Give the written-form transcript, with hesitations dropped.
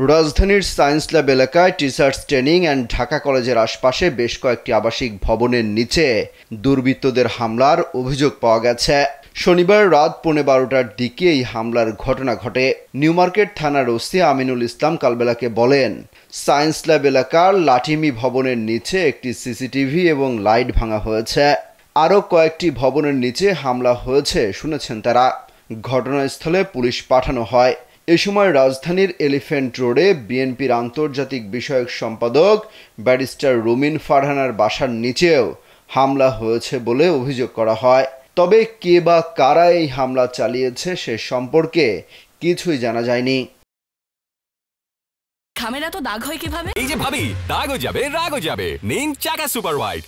রাজধানীর science lab এলাকায় teachers training and Dhaka কলেজের আশপাশে বেশ কয়েকটি আবাসিক ভবনের নিচে দুর্বৃত্তদের হামলার অভিযোগ পাওয়া গেছে। শনিবার রাত 12:15টার দিকে এই হামলার ঘটনা ঘটে। নিউ মার্কেট থানার ওসি আমিনুল ইসলাম কালবেলাকে বলেন, সায়েন্স ল্যাব এলাকার লাঠিমি ভবনের নিচে একটি সিসিটিভি এবং লাইট ভাঙা হয়েছে। আরও কয়েকটি ভবনের নিচে হামলা হয়েছে শুনেছেন তারা। ঘটনাস্থলে পুলিশ পাঠানো হয়। এ সময় রাজধানীর এলিফ্যান্ট রোডে বিএনপির আন্তর্জাতিক বিষয়ক সম্পাদক ব্যারিস্টার রুমিন ফারহানার বাসার নিচেও হামলা হয়েছে বলে অভিযোগ করা হয়। তবে কে বা কারা এই হামলা চালিয়েছে সে সম্পর্কে কিছুই জানা যায়নি। খামেরা তো দাগ হয় কিভাবে? এই যে ভাবি, দাগও যাবে রাগও যাবে। নিন চাকা সুপার হোয়াইট।